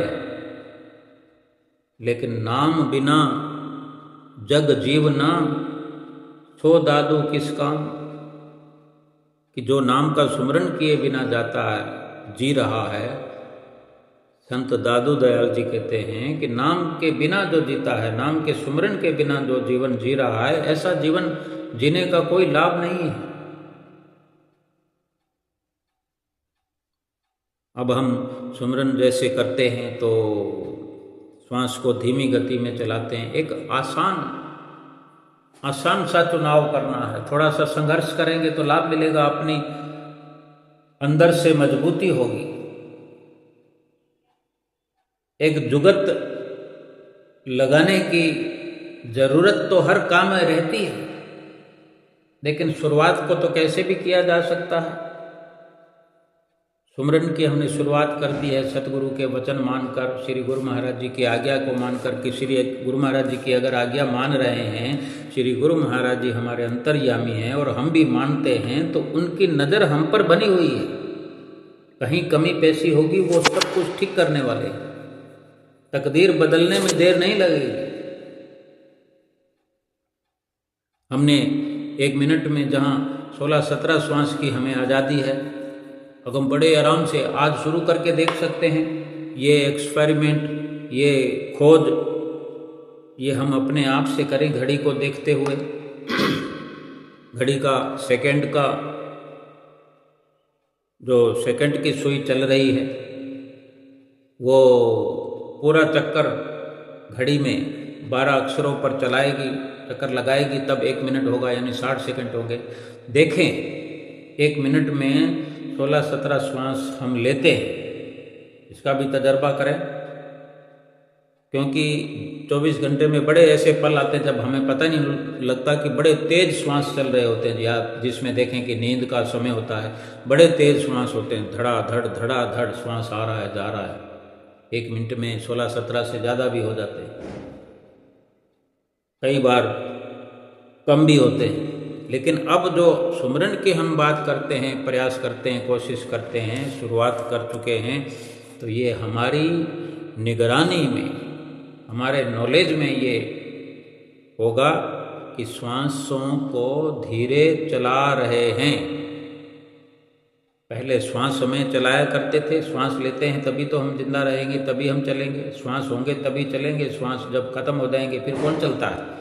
लेकिन नाम बिना जग जीवना, सो दादू किस काम, कि जो नाम का सुमरण किए बिना जाता है, जी रहा है। संत दादू दयाल जी कहते हैं कि नाम के बिना जो जीता है, नाम के सुमरण के बिना जो जीवन जी रहा है, ऐसा जीवन जीने का कोई लाभ नहीं है। अब हम सुमरन जैसे करते हैं तो श्वास को धीमी गति में चलाते हैं। एक आसान सा चुनाव करना है, थोड़ा सा संघर्ष करेंगे तो लाभ मिलेगा, अपनी अंदर से मजबूती होगी। एक जुगत लगाने की जरूरत तो हर काम में रहती है, लेकिन शुरुआत को तो कैसे भी किया जा सकता है। सुमरन की हमने शुरुआत कर दी है सतगुरु के वचन मानकर, श्री गुरु महाराज जी की आज्ञा को मानकर, कि श्री गुरु महाराज जी की अगर आज्ञा मान रहे हैं, श्री गुरु महाराज जी हमारे अंतर्यामी हैं और हम भी मानते हैं, तो उनकी नज़र हम पर बनी हुई है। कहीं कमी पेशी होगी वो सब कुछ ठीक करने वाले हैं। तकदीर बदलने में देर नहीं लगेगी। हमने 1 मिनट में जहाँ 16-17 श्वास की हमें आज़ादी है, अगर हम बड़े आराम से आज शुरू करके देख सकते हैं। ये एक्सपेरिमेंट, ये खोज, ये हम अपने आप से करें घड़ी को देखते हुए। घड़ी का सेकंड का जो सेकंड की सुई चल रही है, वो पूरा चक्कर घड़ी में 12 अक्षरों पर चलाएगी, चक्कर लगाएगी, तब 1 मिनट होगा, यानी 60 सेकंड होंगे। देखें 1 मिनट में 16-17 श्वास हम लेते हैं, इसका भी तजर्बा करें। क्योंकि 24 घंटे में बड़े ऐसे पल आते हैं जब हमें पता नहीं लगता कि बड़े तेज श्वास चल रहे होते हैं, या जिसमें देखें कि नींद का समय होता है, बड़े तेज श्वास होते हैं, धड़ा धड़ श्वास आ रहा है, जा रहा है। 1 मिनट में 16-17 से ज़्यादा भी हो जाते हैं, कई बार कम भी होते हैं। लेकिन अब जो सुमरन की हम बात करते हैं, प्रयास करते हैं, कोशिश करते हैं, शुरुआत कर चुके हैं, तो ये हमारी निगरानी में, हमारे नॉलेज में ये होगा कि श्वासों को धीरे चला रहे हैं। पहले श्वास हमें चलाया करते थे, श्वास लेते हैं तभी तो हम जिंदा रहेंगे, तभी हम चलेंगे, श्वास होंगे तभी चलेंगे, श्वास जब खत्म हो जाएंगे फिर कौन चलता है।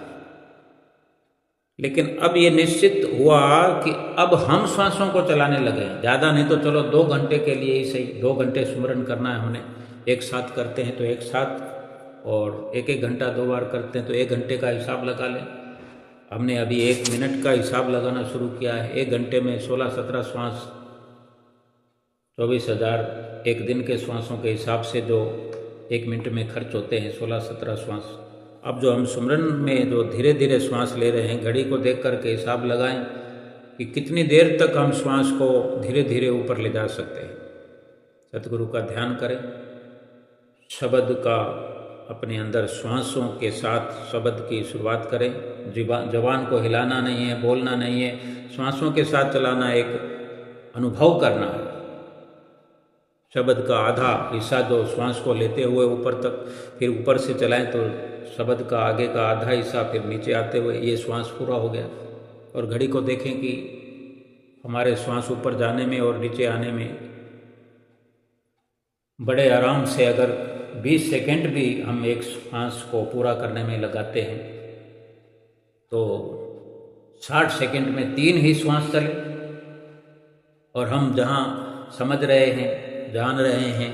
लेकिन अब ये निश्चित हुआ कि अब हम श्वासों को चलाने लगे। ज़्यादा नहीं तो चलो 2 घंटे के लिए ही सही, 2 घंटे सुमरन करना है हमने। एक साथ करते हैं तो एक साथ, और 1-1 घंटा 2 बार करते हैं तो 1 घंटे का हिसाब लगा लें। हमने अभी 1 मिनट का हिसाब लगाना शुरू किया है। 1 घंटे में 16-17 श्वास, 24,000 एक दिन के श्वासों के हिसाब से जो 1 मिनट में खर्च होते हैं 16-17 श्वास। अब जो हम सुमरन में जो धीरे धीरे श्वास ले रहे हैं, घड़ी को देख कर के हिसाब लगाएं कि कितनी देर तक हम श्वास को धीरे धीरे ऊपर ले जा सकते हैं। सतगुरु का ध्यान करें, शब्द का अपने अंदर श्वासों के साथ शब्द की शुरुआत करें। जबान को हिलाना नहीं है, बोलना नहीं है, श्वासों के साथ चलाना, एक अनुभव करना है। शब्द का आधा हिस्सा जो श्वास को लेते हुए ऊपर तक, फिर ऊपर से चलाएं तो शब्द का आगे का आधा हिस्सा फिर नीचे आते हुए ये श्वास पूरा हो गया। और घड़ी को देखें कि हमारे श्वास ऊपर जाने में और नीचे आने में बड़े आराम से अगर 20 सेकंड भी हम एक श्वास को पूरा करने में लगाते हैं तो 60 सेकंड में 3 ही श्वास चले। और हम जहाँ समझ रहे हैं, जान रहे हैं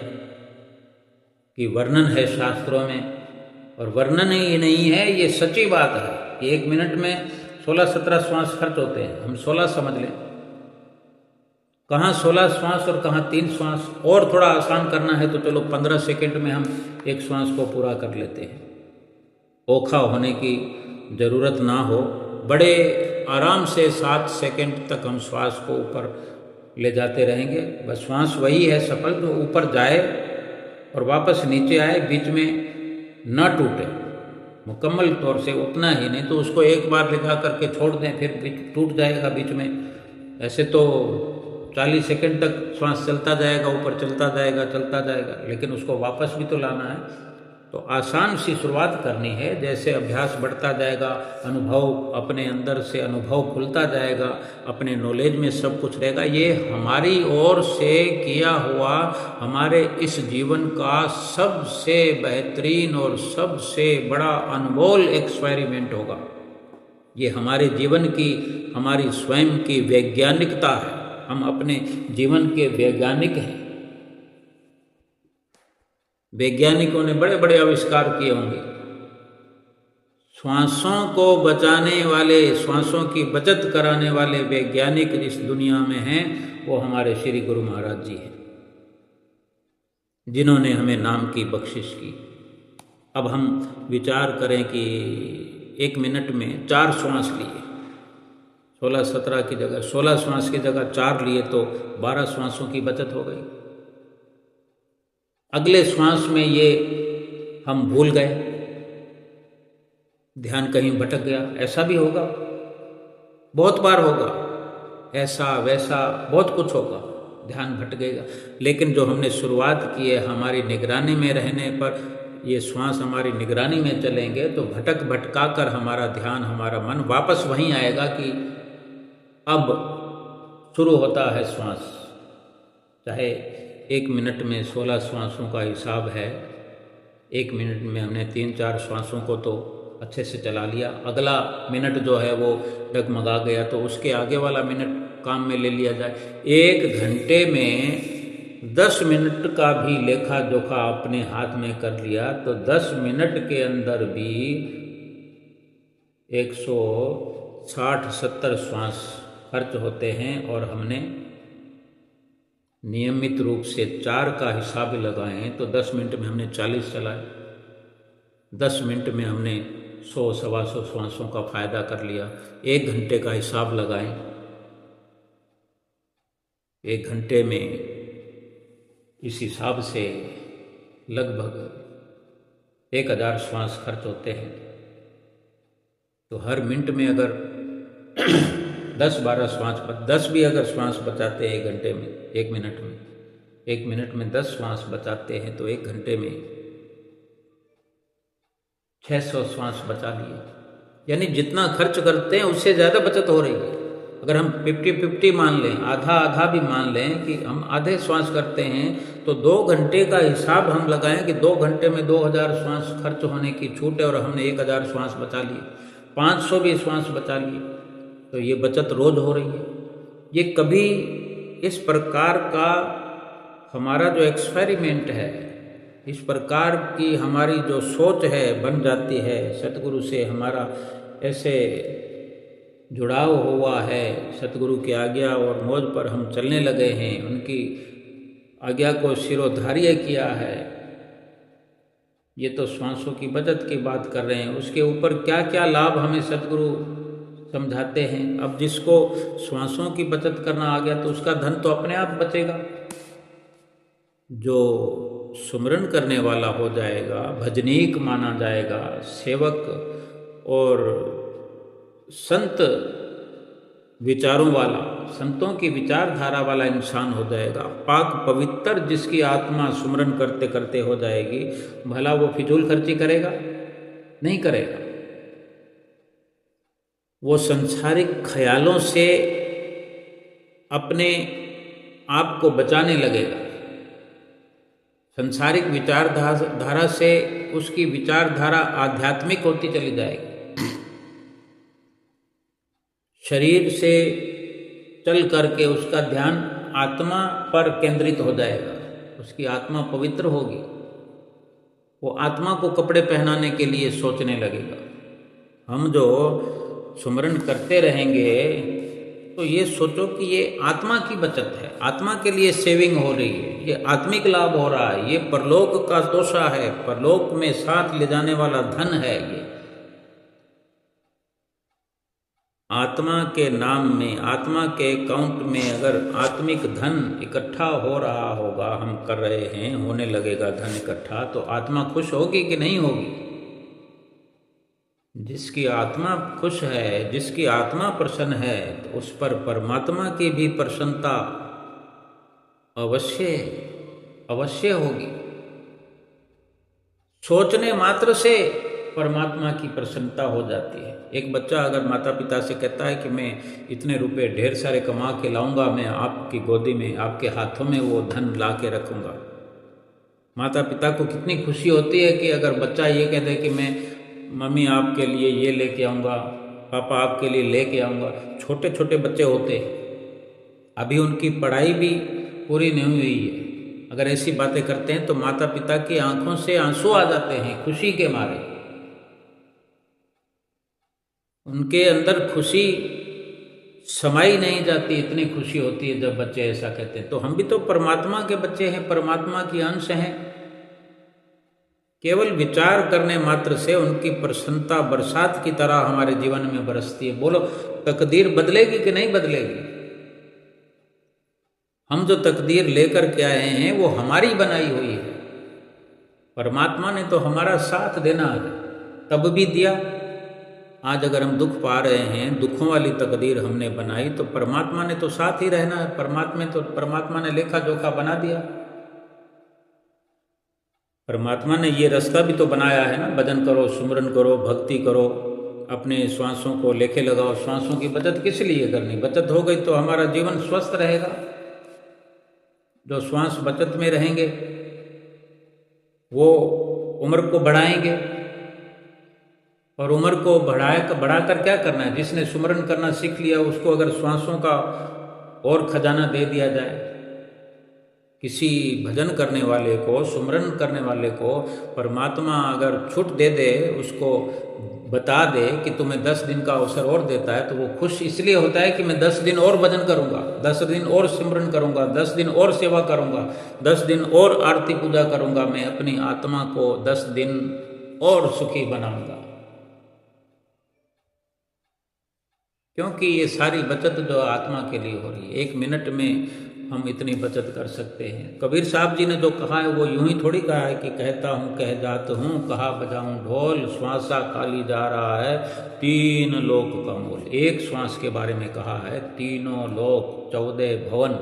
कि वर्णन है शास्त्रों में, और वर्णन ही नहीं है, ये सच्ची बात है कि 1 मिनट में 16-17 श्वास खर्च होते हैं। हम 16 समझ लें, कहाँ 16 श्वास और कहाँ 3 श्वास। और थोड़ा आसान करना है तो चलो 15 सेकंड में हम एक श्वास को पूरा कर लेते हैं। ओखा होने की ज़रूरत ना हो, बड़े आराम से 7 सेकंड तक हम श्वास को ऊपर ले जाते रहेंगे। बस श्वास वही है सफल, जो ऊपर जाए और वापस नीचे आए, बीच में न टूटे, मुकम्मल तौर से उतना ही। नहीं तो उसको एक बार लगा करके छोड़ दें, फिर टूट जाएगा बीच में। ऐसे तो 40 सेकंड तक श्वास चलता जाएगा, ऊपर चलता जाएगा, लेकिन उसको वापस भी तो लाना है। तो आसान सी शुरुआत करनी है। जैसे अभ्यास बढ़ता जाएगा, अनुभव अपने अंदर से अनुभव खुलता जाएगा, अपने नॉलेज में सब कुछ रहेगा। ये हमारी ओर से किया हुआ हमारे इस जीवन का सबसे बेहतरीन और सबसे बड़ा अनमोल एक्सपेरिमेंट होगा। ये हमारे जीवन की, हमारी स्वयं की वैज्ञानिकता है। हम अपने जीवन के वैज्ञानिक हैं। वैज्ञानिकों ने बड़े बड़े आविष्कार किए होंगे। श्वासों को बचाने वाले, श्वासों की बचत कराने वाले वैज्ञानिक इस दुनिया में हैं, वो हमारे श्री गुरु महाराज जी हैं, जिन्होंने हमें नाम की बख्शिश की। अब हम विचार करें कि 1 मिनट में 4 श्वास लिए, 16-17 की जगह 16 श्वास की जगह 4 लिए तो 12 श्वासों की बचत हो गई। अगले श्वास में ये हम भूल गए, ध्यान कहीं भटक गया, ऐसा भी होगा, बहुत बार होगा, ऐसा वैसा बहुत कुछ होगा, ध्यान भटकेगा। लेकिन जो हमने शुरुआत की है, हमारी निगरानी में रहने पर ये श्वास हमारी निगरानी में चलेंगे तो भटका कर हमारा ध्यान, हमारा मन वापस वहीं आएगा कि अब शुरू होता है श्वास। चाहे 1 मिनट में 16 श्वासों का हिसाब है, 1 मिनट में हमने 3-4 श्वासों को तो अच्छे से चला लिया। अगला मिनट जो है वो डगमगा गया तो उसके आगे वाला मिनट काम में ले लिया जाए। 1 घंटे में 10 मिनट का भी लेखा जोखा अपने हाथ में कर लिया तो 10 मिनट के अंदर भी 160-70 श्वास खर्च होते हैं। और हमने नियमित रूप से 4 का हिसाब लगाएं तो 10 मिनट में हमने 40 चलाए, 10 मिनट में हमने 100-125 श्वासों का फायदा कर लिया। 1 घंटे का हिसाब लगाएं, 1 घंटे में इस हिसाब से लगभग 1000 श्वास खर्च होते हैं। तो हर मिनट में अगर 10-12 श्वास, 10 भी अगर श्वास बचाते हैं 1 घंटे में, 1 मिनट में, 1 मिनट में 10 श्वास बचाते हैं तो 1 घंटे में 600 श्वास बचा लिए। यानी जितना खर्च करते हैं उससे ज़्यादा बचत हो रही है। अगर हम 50-50 मान लें, आधा भी मान लें कि हम आधे श्वास करते हैं तो 2 घंटे का हिसाब हम लगाएं कि 2 घंटे में 2000 श्वास खर्च होने की छूट है और हमने 1000 श्वास बचा लिए, 500 भी श्वास बचा लिए। तो ये बचत रोज हो रही है। ये कभी इस प्रकार का हमारा जो एक्सपेरिमेंट है, इस प्रकार की हमारी जो सोच है बन जाती है, सतगुरु से हमारा ऐसे जुड़ाव हुआ है, सतगुरु की आज्ञा और मौज पर हम चलने लगे हैं, उनकी आज्ञा को शिरोधार्य किया है। ये तो श्वासों की बचत की बात कर रहे हैं, उसके ऊपर क्या क्या लाभ हमें सतगुरु समझाते हैं। अब जिसको श्वासों की बचत करना आ गया तो उसका धन तो अपने आप बचेगा। जो सुमरन करने वाला हो जाएगा, भजनीक माना जाएगा, सेवक और संत विचारों वाला, संतों की विचारधारा वाला इंसान हो जाएगा, पाक पवित्र जिसकी आत्मा सुमरन करते करते हो जाएगी, भला वो फिजूल खर्ची करेगा? नहीं करेगा। वो संसारिक ख्यालों से अपने आप को बचाने लगेगा। संसारिक विचारधारा से उसकी विचारधारा आध्यात्मिक होती चली जाएगी। शरीर से चल करके उसका ध्यान आत्मा पर केंद्रित हो जाएगा, उसकी आत्मा पवित्र होगी। वो आत्मा को कपड़े पहनाने के लिए सोचने लगेगा। हम जो सुमरन करते रहेंगे तो ये सोचो कि ये आत्मा की बचत है, आत्मा के लिए सेविंग हो रही है, ये आत्मिक लाभ हो रहा है, ये परलोक का तोषा है, परलोक में साथ ले जाने वाला धन है। ये आत्मा के नाम में, आत्मा के अकाउंट में अगर आत्मिक धन इकट्ठा हो रहा होगा, हम कर रहे हैं, होने लगेगा धन इकट्ठा, तो आत्मा खुश होगी कि नहीं होगी? जिसकी आत्मा खुश है, जिसकी आत्मा प्रसन्न है, तो उस पर परमात्मा की भी प्रसन्नता अवश्य अवश्य होगी। सोचने मात्र से परमात्मा की प्रसन्नता हो जाती है। एक बच्चा अगर माता पिता से कहता है कि मैं इतने रुपए ढेर सारे कमा के लाऊंगा, मैं आपकी गोदी में, आपके हाथों में वो धन ला के रखूंगा, माता पिता को कितनी खुशी होती है कि अगर बच्चा ये कह दे कि मैं मम्मी आपके लिए ये लेके आऊँगा, पापा आपके लिए लेके आऊँगा। छोटे छोटे बच्चे होते हैं, अभी उनकी पढ़ाई भी पूरी नहीं हुई है, अगर ऐसी बातें करते हैं तो माता पिता की आंखों से आंसू आ जाते हैं खुशी के मारे। उनके अंदर खुशी समाई नहीं जाती, इतनी खुशी होती है जब बच्चे ऐसा कहते हैं। तो हम भी तो परमात्मा के बच्चे हैं, परमात्मा की अंश हैं। केवल विचार करने मात्र से उनकी प्रसन्नता बरसात की तरह हमारे जीवन में बरसती है। बोलो, तकदीर बदलेगी कि नहीं बदलेगी? हम जो तकदीर लेकर के आए हैं वो हमारी बनाई हुई है। परमात्मा ने तो हमारा साथ देना है, तब भी दिया। आज अगर हम दुख पा रहे हैं, दुखों वाली तकदीर हमने बनाई, तो परमात्मा ने तो साथ ही रहना है। परमात्मा ने लेखा जोखा बना दिया। परमात्मा ने ये रास्ता भी तो बनाया है ना, भजन करो, सुमरन करो, भक्ति करो, अपने श्वासों को लेके लगाओ। श्वासों की बचत किस लिए करनी? बचत हो गई तो हमारा जीवन स्वस्थ रहेगा। जो श्वास बचत में रहेंगे वो उम्र को बढ़ाएंगे, और उम्र को बढ़ाकर क्या करना है? जिसने सुमरन करना सीख लिया उसको अगर श्वासों का और खजाना दे दिया जाए, किसी भजन करने वाले को, सुमरन करने वाले को परमात्मा अगर छूट दे दे, उसको बता दे कि तुम्हें 10 दिन का अवसर और देता है, तो वो खुश इसलिए होता है कि मैं 10 दिन और भजन करूंगा, 10 दिन और सिमरन करूंगा, 10 दिन और सेवा करूंगा, 10 दिन और आरती पूजा करूंगा, मैं अपनी आत्मा को 10 दिन और सुखी बनाऊंगा। क्योंकि ये सारी बचत जो आत्मा के लिए हो रही है, 1 मिनट में हम इतनी बचत कर सकते हैं। कबीर साहब जी ने जो कहा है वो यूं ही थोड़ी कहा है कि कहता हूँ कह जात हूँ, कहा बजाऊं ढोल, श्वासा खाली जा रहा है 3 लोक का मोल। एक श्वास के बारे में कहा है, 3 लोक 14 भवन,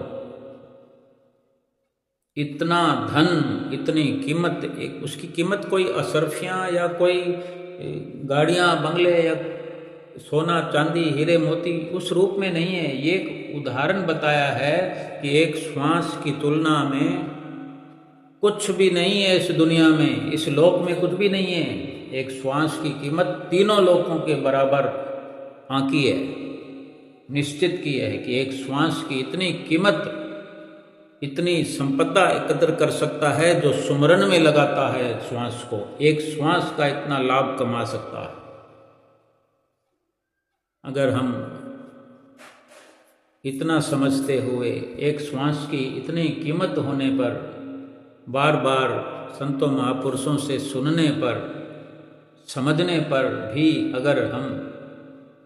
इतना धन, इतनी कीमत। उसकी कीमत कोई असरफियाँ या कोई गाड़ियाँ, बंगले या सोना चांदी हीरे मोती उस रूप में नहीं है। ये एक उदाहरण बताया है कि एक श्वास की तुलना में कुछ भी नहीं है इस दुनिया में, इस लोक में कुछ भी नहीं है। एक श्वास की कीमत 3 लोकों के बराबर आंकी है, निश्चित की है कि एक श्वास की इतनी कीमत, इतनी संपदा एकत्र कर सकता है जो सुमरन में लगाता है श्वास को। एक श्वास का इतना लाभ कमा सकता है। अगर हम इतना समझते हुए, एक श्वास की इतनी कीमत होने पर, बार बार संतों महापुरुषों से सुनने पर, समझने पर भी अगर हम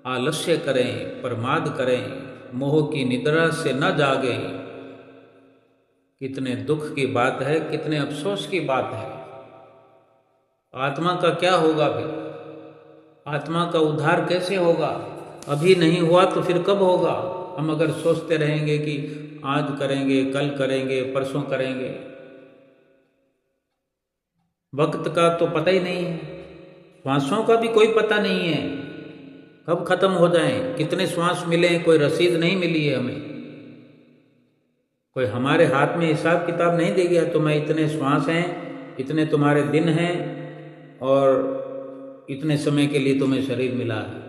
आलस्य करें, प्रमाद करें, मोह की निद्रा से न जागें कितने दुख की बात है, कितने अफसोस की बात है। आत्मा का क्या होगा फिर? आत्मा का उद्धार कैसे होगा? अभी नहीं हुआ तो फिर कब होगा? हम अगर सोचते रहेंगे कि आज करेंगे, कल करेंगे, परसों करेंगे, वक्त का तो पता ही नहीं है, श्वासों का भी कोई पता नहीं है कब खत्म हो जाएं, कितने श्वास मिले, कोई रसीद नहीं मिली है हमें। कोई हमारे हाथ में हिसाब किताब नहीं दे गया, तुम्हें इतने श्वास हैं, इतने तुम्हारे दिन हैं और इतने समय के लिए तुम्हें शरीर मिला है।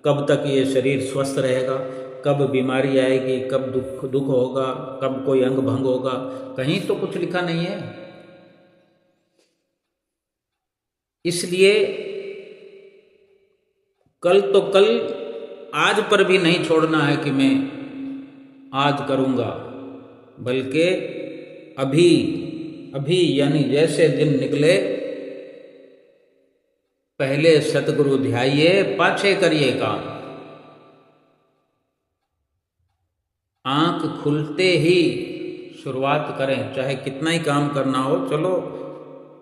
कब तक ये शरीर स्वस्थ रहेगा, कब बीमारी आएगी, कब दुख होगा, कब कोई अंग भंग होगा, कहीं तो कुछ लिखा नहीं है। इसलिए कल तो कल, आज पर भी नहीं छोड़ना है कि मैं आज करूँगा, बल्कि अभी अभी यानी जैसे दिन निकले पहले सतगुरु ध्याइए, पाछे करिए काम। आंख खुलते ही शुरुआत करें, चाहे कितना ही काम करना हो। चलो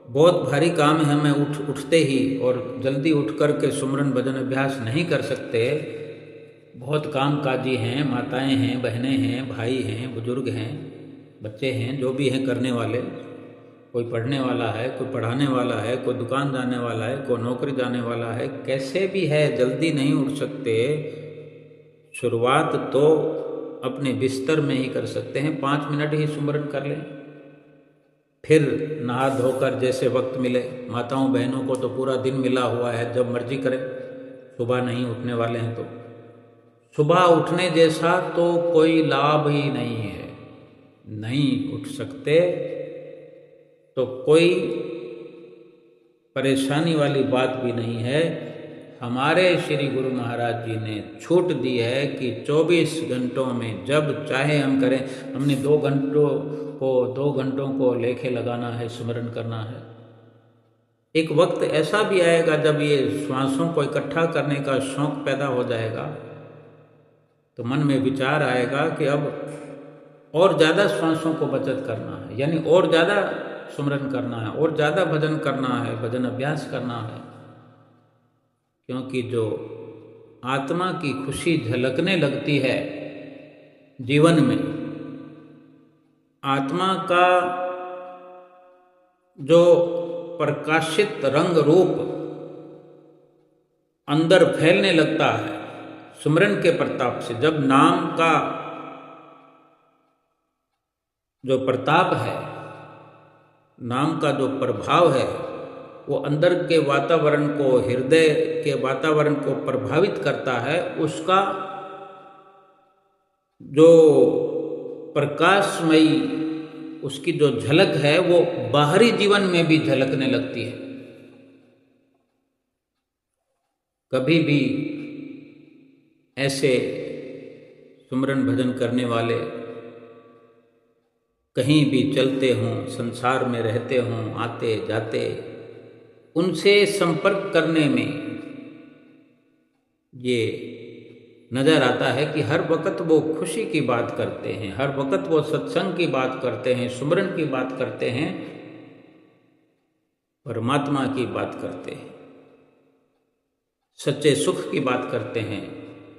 बहुत भारी काम है, मैं उठते ही और जल्दी उठ कर के सुमरन भजन अभ्यास नहीं कर सकते। बहुत काम काजी हैं, माताएं हैं, बहनें हैं, भाई हैं, बुजुर्ग हैं, बच्चे हैं, जो भी हैं करने वाले। कोई पढ़ने वाला है, कोई पढ़ाने वाला है, कोई दुकान जाने वाला है, कोई नौकरी जाने वाला है, कैसे भी है, जल्दी नहीं उठ सकते। शुरुआत तो अपने बिस्तर में ही कर सकते हैं, 5 मिनट ही सुमरन कर लें, फिर नहा धोकर जैसे वक्त मिले। माताओं बहनों को तो पूरा दिन मिला हुआ है, जब मर्जी करें। सुबह नहीं उठने वाले हैं तो सुबह उठने जैसा तो कोई लाभ ही नहीं है। नहीं उठ सकते तो कोई परेशानी वाली बात भी नहीं है। हमारे श्री गुरु महाराज जी ने छूट दी है कि 24 घंटों में जब चाहे हम करें। हमने 2 घंटों को लेखे लगाना है, स्मरण करना है। एक वक्त ऐसा भी आएगा जब ये श्वासों को इकट्ठा करने का शौक पैदा हो जाएगा, तो मन में विचार आएगा कि अब और ज़्यादा श्वासों को बचत करना है, यानी और ज़्यादा सुमरन करना है, और ज़्यादा भजन करना है, भजन अभ्यास करना है। क्योंकि जो आत्मा की खुशी झलकने लगती है जीवन में, आत्मा का जो प्रकाशित रंग रूप अंदर फैलने लगता है सुमरन के प्रताप से, जब नाम का जो प्रताप है, नाम का जो प्रभाव है, वो अंदर के वातावरण को, हृदय के वातावरण को प्रभावित करता है, उसका जो प्रकाशमयी उसकी जो झलक है वो बाहरी जीवन में भी झलकने लगती है। कभी भी ऐसे सुमरन भजन करने वाले कहीं भी चलते हों, संसार में रहते हों, आते जाते, उनसे संपर्क करने में ये नज़र आता है कि हर वक्त वो खुशी की बात करते हैं, हर वक्त वो सत्संग की बात करते हैं, सुमरन की बात करते हैं, परमात्मा की बात करते हैं, सच्चे सुख की बात करते हैं,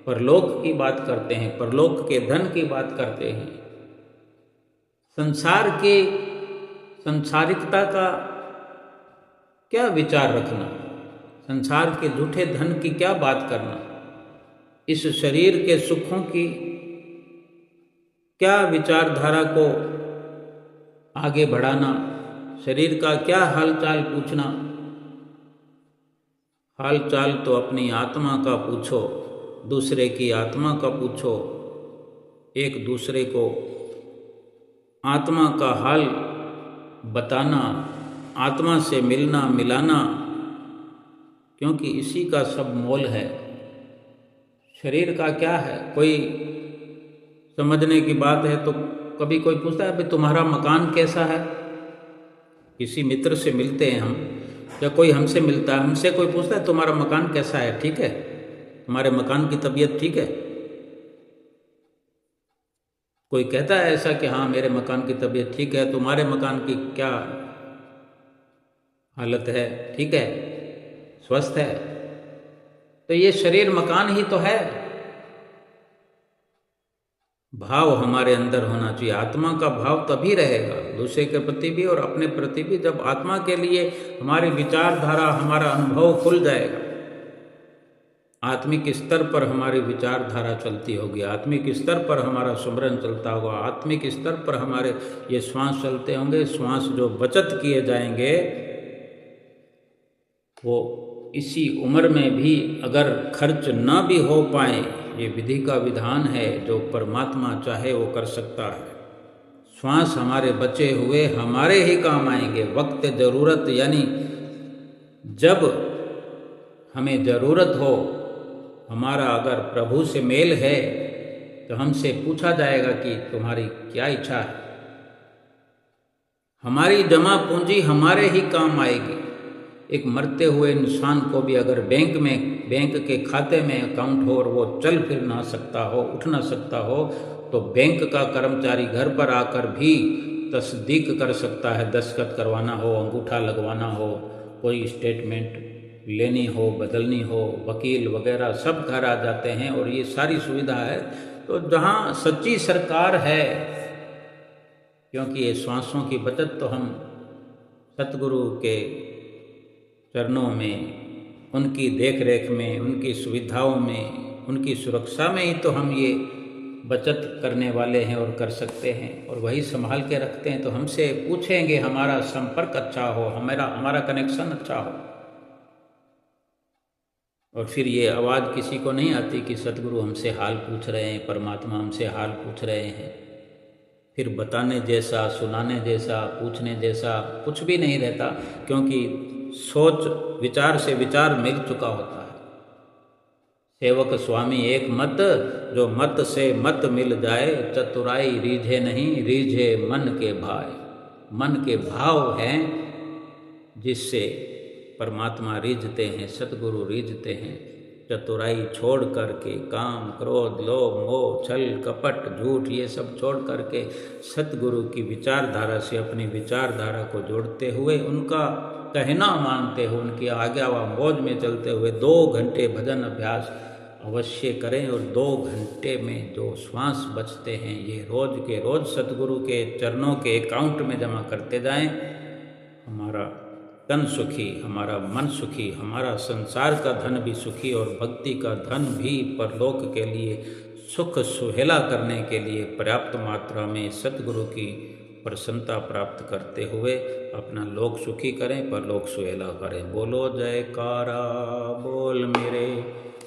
परलोक की बात करते हैं, परलोक के धन की बात करते हैं। संसार के संसारिकता का क्या विचार रखना, संसार के झूठे धन की क्या बात करना, इस शरीर के सुखों की क्या विचारधारा को आगे बढ़ाना, शरीर का क्या हालचाल पूछना। हालचाल तो अपनी आत्मा का पूछो, दूसरे की आत्मा का पूछो। एक दूसरे को आत्मा का हाल बताना, आत्मा से मिलना मिलाना, क्योंकि इसी का सब मोल है। शरीर का क्या है, कोई समझने की बात है तो कभी कोई पूछता है भाई तुम्हारा मकान कैसा है। किसी मित्र से मिलते हैं हम, या कोई हमसे मिलता है, हमसे कोई पूछता है तुम्हारा मकान कैसा है, ठीक है, तुम्हारे मकान की तबीयत ठीक है। कोई कहता है ऐसा कि हाँ मेरे मकान की तबीयत ठीक है, तुम्हारे मकान की क्या हालत है? ठीक है, स्वस्थ है? तो ये शरीर मकान ही तो है। भाव हमारे अंदर होना चाहिए। आत्मा का भाव तभी रहेगा दूसरे के प्रति भी और अपने प्रति भी, जब आत्मा के लिए हमारी विचारधारा, हमारा अनुभव खुल जाएगा। आत्मिक स्तर पर हमारी विचारधारा चलती होगी, आत्मिक स्तर पर हमारा सुमरन चलता होगा, आत्मिक स्तर पर हमारे ये श्वास चलते होंगे। श्वास जो बचत किए जाएंगे वो इसी उम्र में भी अगर खर्च ना भी हो पाए, ये विधि का विधान है, जो परमात्मा चाहे वो कर सकता है। श्वास हमारे बचे हुए हमारे ही काम आएंगे। वक्त ज़रूरत, यानी जब हमें ज़रूरत हो, हमारा अगर प्रभु से मेल है तो हमसे पूछा जाएगा कि तुम्हारी क्या इच्छा है। हमारी जमा पूंजी हमारे ही काम आएगी। एक मरते हुए इंसान को भी अगर बैंक के खाते में अकाउंट हो और वो चल फिर ना सकता हो, उठ ना सकता हो, तो बैंक का कर्मचारी घर पर आकर भी तस्दीक कर सकता है। दस्तखत करवाना हो, अंगूठा लगवाना हो, कोई स्टेटमेंट लेनी हो, बदलनी हो, वकील वगैरह सब घर आ जाते हैं और ये सारी सुविधा है। तो जहाँ सच्ची सरकार है, क्योंकि ये श्वासों की बचत तो हम सतगुरु के चरणों में, उनकी देख रेख में, उनकी सुविधाओं में, उनकी सुरक्षा में ही तो हम ये बचत करने वाले हैं और कर सकते हैं, और वही संभाल के रखते हैं। तो हमसे पूछेंगे, हमारा संपर्क अच्छा हो, हमारा कनेक्शन अच्छा हो। और फिर ये आवाज़ किसी को नहीं आती कि सतगुरु हमसे हाल पूछ रहे हैं, परमात्मा हमसे हाल पूछ रहे हैं। फिर बताने जैसा, सुनाने जैसा, पूछने जैसा कुछ भी नहीं रहता, क्योंकि सोच विचार से विचार मिल चुका होता है। सेवक स्वामी एक मत, जो मत से मत मिल जाए, चतुराई रीझे नहीं, रीझे मन के भाई। मन के भाव हैं जिससे परमात्मा रीझते हैं, सतगुरु रीझते हैं। चतुराई छोड़ करके, काम क्रोध लोभ मोह छल कपट झूठ ये सब छोड़ करके सतगुरु की विचारधारा से अपनी विचारधारा को जोड़ते हुए, उनका कहना मानते हुए, उनकी आज्ञा व मौज में चलते हुए 2 घंटे भजन अभ्यास अवश्य करें। और 2 घंटे में जो श्वास बचते हैं, ये रोज के रोज सतगुरु के चरणों के अकाउंट में जमा करते जाएं। हमारा तन सुखी, हमारा मन सुखी, हमारा संसार का धन भी सुखी और भक्ति का धन भी परलोक के लिए सुख सुहेला करने के लिए पर्याप्त मात्रा में सतगुरु की प्रसन्नता प्राप्त करते हुए अपना लोक सुखी करें, परलोक सुहेला करें। बोलो जयकारा बोल मेरे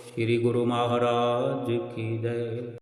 श्री गुरु महाराज की जय।